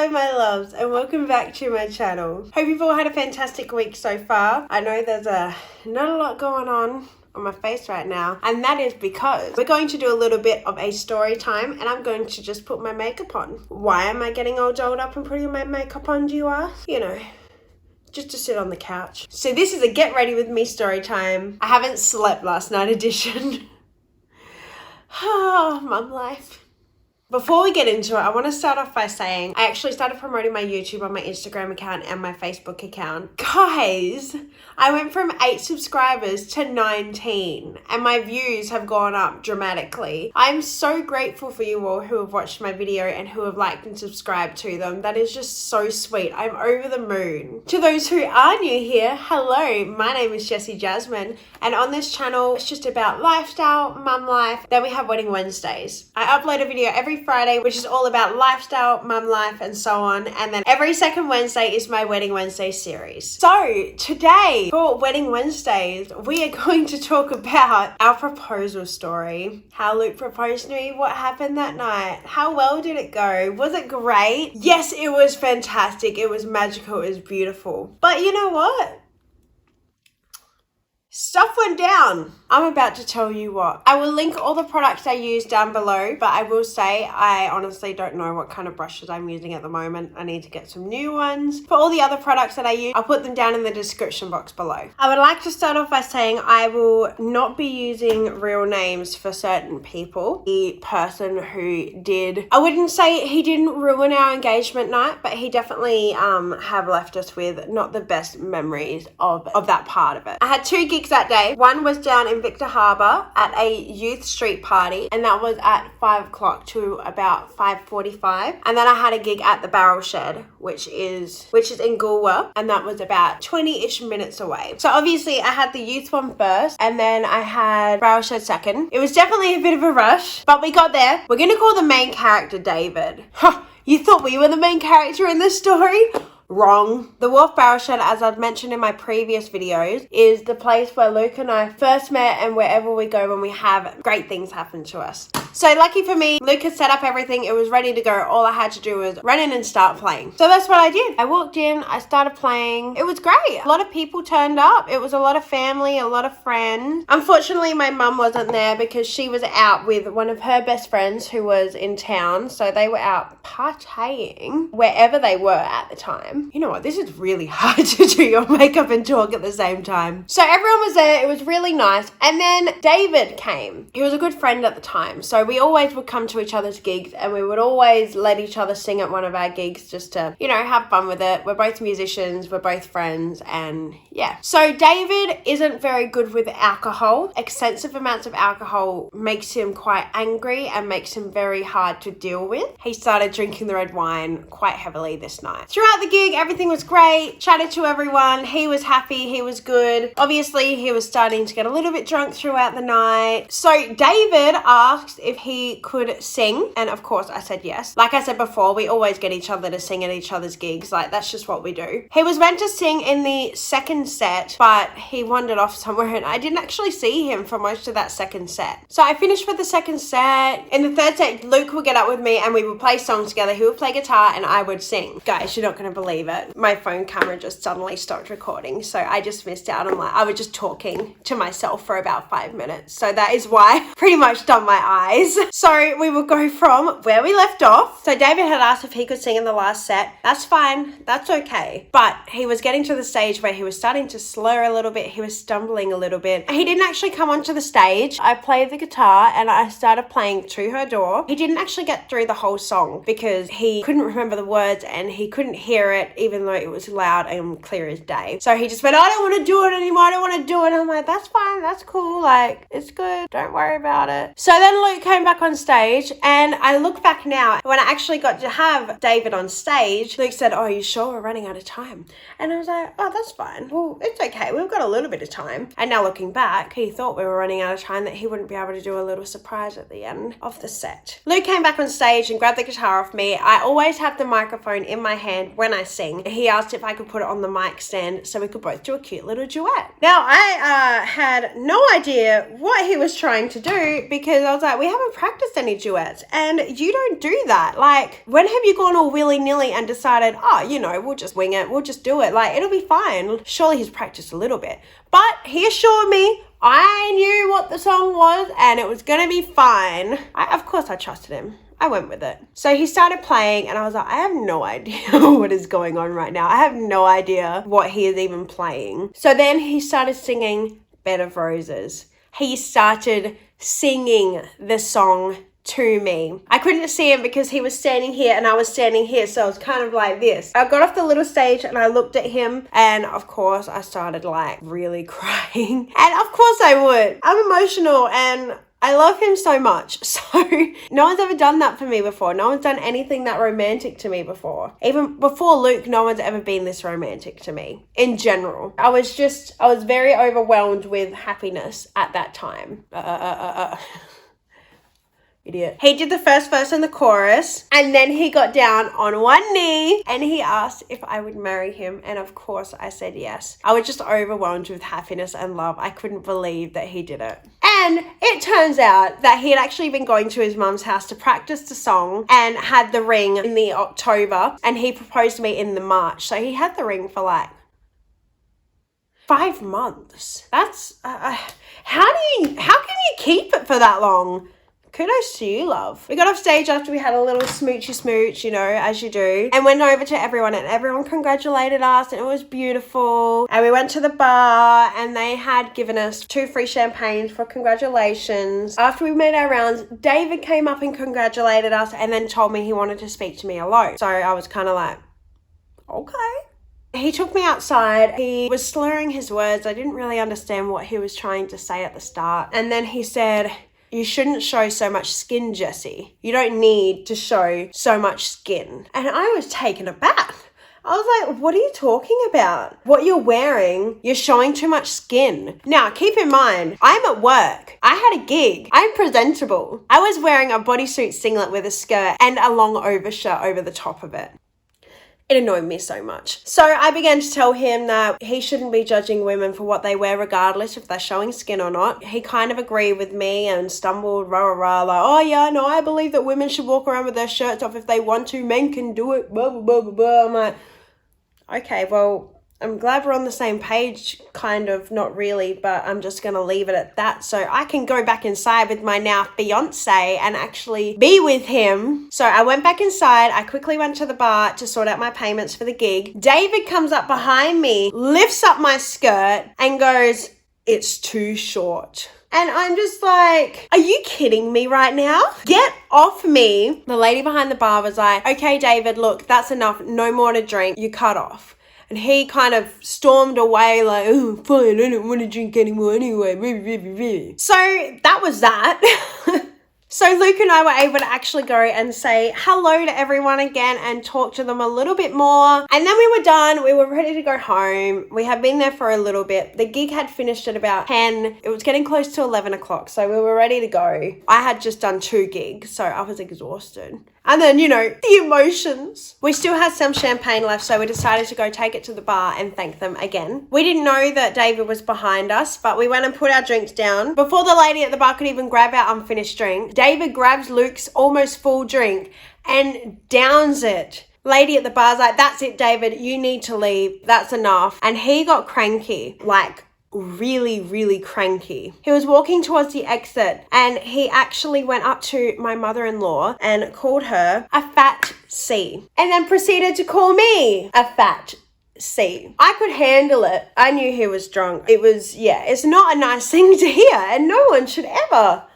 Hello my loves and welcome back to my channel. Hope you've all had a fantastic week so far. I know there's not a lot going on my face right now, and that is because we're going to do a little bit of a story time and I'm going to just put my makeup on. Why am I getting all dolled up and putting my makeup on, do you ask? You know, just to sit on the couch. So this is a get ready with me story time. I haven't slept last night edition. Oh, mum life. Before we get into it, I want to start off by saying I actually started promoting my YouTube on my Instagram account and my Facebook account. Guys, I went from 8 subscribers to 19 and my views have gone up dramatically. I'm so grateful for you all who have watched my video and who have liked and subscribed to them. That is just so sweet. I'm over the moon. To those who are new here, hello, my name is Jessi Jasmine, and on this channel it's just about lifestyle, mum life. Then we have Wedding Wednesdays. I upload a video every Friday, which is all about lifestyle, mum life, and so on. And then every second Wednesday is my Wedding Wednesday series. So today for Wedding Wednesdays, we are going to talk about our proposal story. How Luke proposed to me, what happened that night, how well did it go, was it great? Yes, it was fantastic, it was magical, it was beautiful. But you know what? Stuff went down. I'm about to tell you what. I will link all the products I use down below, but I will say I honestly don't know what kind of brushes I'm using at the moment. I need to get some new ones. For all the other products that I use, I'll put them down in the description box below. I would like to start off by saying I will not be using real names for certain people. The person who did, I wouldn't say he didn't ruin our engagement night, but he definitely have left us with not the best memories of that part of it. I had 2 gigs that day. One was down in Victor Harbour at a youth street party, and that was at 5 o'clock to about 5:45. And then I had a gig at the Barrel Shed, which is in Goolwa, and that was about 20-ish minutes away. So obviously I had the youth one first, and then I had Barrel Shed second. It was definitely a bit of a rush, but we got there. We're gonna call the main character David. Huh, you thought we were the main character in this story? Wrong. The Wharf Barrel Shed, as I've mentioned in my previous videos, is the place where Luke and I first met and wherever we go when we have great things happen to us. So lucky for me, Luke had set up everything. It was ready to go. All I had to do was run in and start playing. So that's what I did. I walked in, I started playing. It was great. A lot of people turned up. It was a lot of family, a lot of friends. Unfortunately, my mum wasn't there because she was out with one of her best friends who was in town. So they were out partying wherever they were at the time. You know what? This is really hard to do your makeup and talk at the same time. So everyone was there. It was really nice. And then David came. He was a good friend at the time. So we always would come to each other's gigs and we would always let each other sing at one of our gigs just to, you know, have fun with it. We're both musicians. We're both friends. And yeah. So David isn't very good with alcohol. Excessive amounts of alcohol makes him quite angry and makes him very hard to deal with. He started drinking the red wine quite heavily this night. Throughout the gig, everything was great. Chatted to everyone. He was happy. He was good. Obviously, he was starting to get a little bit drunk throughout the night. So David asked if he could sing. And of course, I said yes. Like I said before, we always get each other to sing at each other's gigs. Like, that's just what we do. He was meant to sing in the second set, but he wandered off somewhere and I didn't actually see him for most of that second set. So I finished with the second set. In the third set, Luke would get up with me and we would play songs together. He would play guitar and I would sing. Guys, you're not going to believe it. My phone camera just suddenly stopped recording, so I just missed out on I was just talking to myself for about 5 minutes. So that is why I pretty much done my eyes. So we will go from where we left off. So David had asked if he could sing in the last set. That's fine. That's okay. But he was getting to the stage where he was starting to slur a little bit. He was stumbling a little bit. He didn't actually come onto the stage. I played the guitar and I started playing To Her Door. He didn't actually get through the whole song because he couldn't remember the words and he couldn't hear it even though it was loud and clear as day. So he just went, I don't want to do it anymore. I don't want to do it. And I'm like, that's fine. That's cool. Like, it's good. Don't worry about it. So then Luke came back on stage and I look back now when I actually got to have David on stage. Luke said, oh, you sure we're running out of time? And I was like, oh, that's fine. Well, it's okay. We've got a little bit of time. And now looking back, he thought we were running out of time, that he wouldn't be able to do a little surprise at the end of the set. Luke came back on stage and grabbed the guitar off me. I always have the microphone in my hand when I sing. He asked if I could put it on the mic stand so we could both do a cute little duet. Now, I had no idea what he was trying to do because I was like, we have haven't practiced any duets, and you don't do that. Like, when have you gone all willy-nilly and decided, oh, you know, we'll just wing it, we'll just do it, like, it'll be fine? Surely he's practiced a little bit. But he assured me I knew what the song was and it was gonna be fine. Of course I trusted him. I went with it. So he started playing and I was like, I have no idea what is going on right now. I have no idea what he is even playing. So then he started singing Bed of Roses. He started singing the song to me. I couldn't see him because he was standing here and I was standing here, so it was kind of like this. I got off the little stage and I looked at him, and of course I started like really crying. And of course I would. I'm emotional and I love him so much. So no one's ever done that for me before. No one's done anything that romantic to me before. Even before Luke, no one's ever been this romantic to me in general. I was very overwhelmed with happiness at that time. Idiot. He did the first verse and the chorus, and then he got down on one knee and he asked if I would marry him, and of course I said yes. I was just overwhelmed with happiness and love. I couldn't believe that he did it. And it turns out that he had actually been going to his mum's house to practice the song and had the ring in the October, and he proposed to me in the March. So he had the ring for like 5 months. That's how can you keep it for that long? Kudos to you, love. We got off stage after we had a little smoochy smooch, you know, as you do, and went over to everyone, and everyone congratulated us, and it was beautiful. And we went to the bar and they had given us 2 free champagnes for congratulations. After we made our rounds, David came up and congratulated us and then told me he wanted to speak to me alone. So I was kind of like, okay. He took me outside. He was slurring his words. I didn't really understand what he was trying to say at the start. And then he said, you shouldn't show so much skin, Jessi. You don't need to show so much skin. And I was taken aback. I was like, what are you talking about? What you're wearing, you're showing too much skin. Now, keep in mind, I'm at work. I had a gig. I'm presentable. I was wearing a bodysuit singlet with a skirt and a long overshirt over the top of it. It annoyed me so much. So I began to tell him that he shouldn't be judging women for what they wear regardless if they're showing skin or not. He kind of agreed with me and stumbled like, oh yeah, no, I believe that women should walk around with their shirts off if they want to. Men can do it, blah, blah, blah, blah, blah. I'm like, okay, well, I'm glad we're on the same page, kind of, not really, but I'm just going to leave it at that so I can go back inside with my now fiance and actually be with him. So I went back inside. I quickly went to the bar to sort out my payments for the gig. David comes up behind me, lifts up my skirt and goes, it's too short. And I'm just like, are you kidding me right now? Get off me. The lady behind the bar was like, okay, David, look, that's enough. No more to drink. You cut off. And he kind of stormed away like, oh, fine, I don't want to drink anymore anyway. So that was that. So Luke and I were able to actually go and say hello to everyone again and talk to them a little bit more. And then we were done. We were ready to go home. We had been there for a little bit. The gig had finished at about 10. It was getting close to 11 o'clock. So we were ready to go. I had just done 2 gigs, so I was exhausted. And then, you know, the emotions. We still had some champagne left, so we decided to go take it to the bar and thank them again. We didn't know that David was behind us, but we went and put our drinks down. Before the lady at the bar could even grab our unfinished drink, David grabs Luke's almost full drink and downs it. Lady at the bar's like, that's it, David, you need to leave. That's enough. And he got cranky, like really, really cranky. He was walking towards the exit and he actually went up to my mother-in-law and called her a fat C, and then proceeded to call me a fat C. I could handle it. I knew he was drunk. It was, yeah, it's not a nice thing to hear, and no one should ever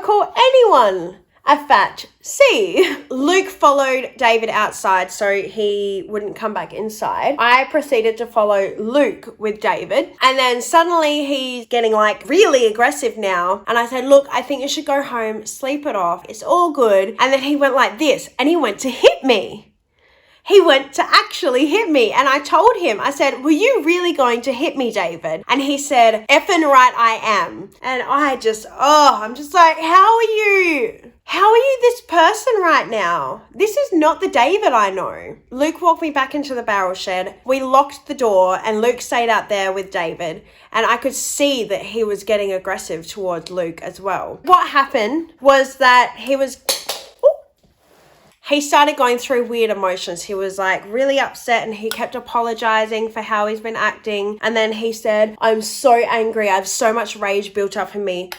call anyone a fat C. Luke followed David outside so he wouldn't come back inside. I proceeded to follow Luke with David, and then suddenly he's getting like really aggressive now, and I said, look, I think you should go home, sleep it off, it's all good. And then he went like this and he went to hit me. He went to actually hit me, and I told him, I said, were you really going to hit me, David? And he said, effing right I am. And I'm just like, how are you How are you this person right now? This is not the David I know. Luke walked me back into the barrel shed. We locked the door and Luke stayed out there with David. And I could see that he was getting aggressive towards Luke as well. What happened was that he started going through weird emotions. He was like really upset and he kept apologizing for how he's been acting. And then he said, I'm so angry. I have so much rage built up in me.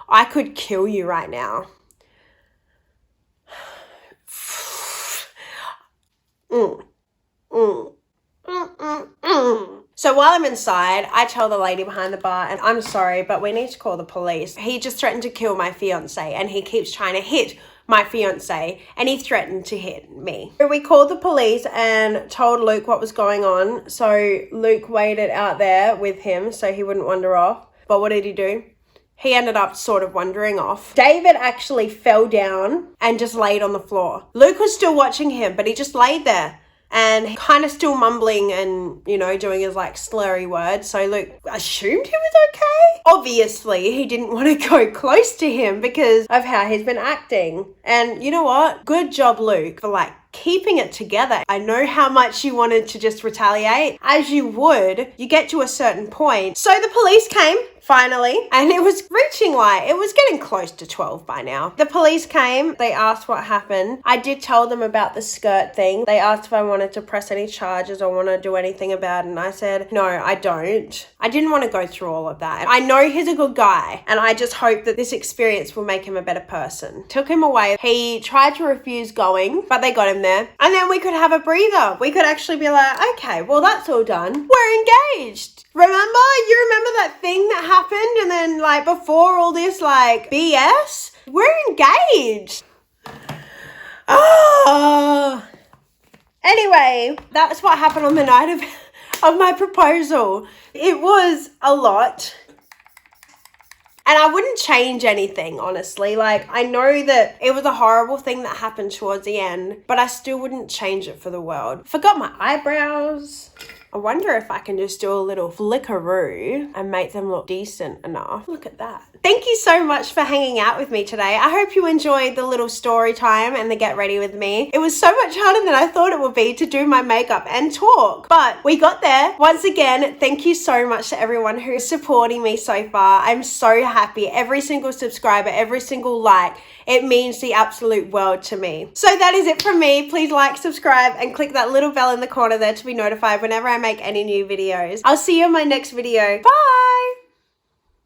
I could kill you right now. So while I'm inside, I tell the lady behind the bar, and I'm sorry, but we need to call the police. He just threatened to kill my fiance and he keeps trying to hit my fiance and he threatened to hit me. So we called the police and told Luke what was going on. So Luke waited out there with him so he wouldn't wander off. But what did he do? He ended up sort of wandering off. David actually fell down and just laid on the floor. Luke was still watching him, but he just laid there and kind of still mumbling and, you know, doing his like slurry words. So Luke assumed he was okay. Obviously, he didn't want to go close to him because of how he's been acting. And you know what? Good job, Luke, for like keeping it together. I know how much you wanted to just retaliate, as you would. You get to a certain point. So the police came finally, and it was reaching like, it was getting close to 12 by now. The police came, they asked what happened. I did tell them about the skirt thing. They asked if I wanted to press any charges or want to do anything about it, and I said, no, I don't. I didn't want to go through all of that. I know he's a good guy, and I just hope that this experience will make him a better person. Took him away. He tried to refuse going, but they got him there. And then we could have a breather. We could actually be like, okay, well, that's all done. We're engaged. Remember? You remember that thing that happened? And then like before all this like BS? We're engaged. Oh. Anyway, that's what happened on the night of my proposal. It was a lot. And I wouldn't change anything, honestly. Like, I know that it was a horrible thing that happened towards the end, but I still wouldn't change it for the world. Forgot my eyebrows. I wonder if I can just do a little flickaroo and make them look decent enough. Look at that. Thank you so much for hanging out with me today. I hope you enjoyed the little story time and the get ready with me. It was so much harder than I thought it would be to do my makeup and talk, but we got there. Once again, thank you so much to everyone who is supporting me so far. I'm so happy. Every single subscriber, every single like, it means the absolute world to me. So that is it from me. Please like, subscribe, and click that little bell in the corner there to be notified whenever I make any new videos. I'll see you in my next video. Bye!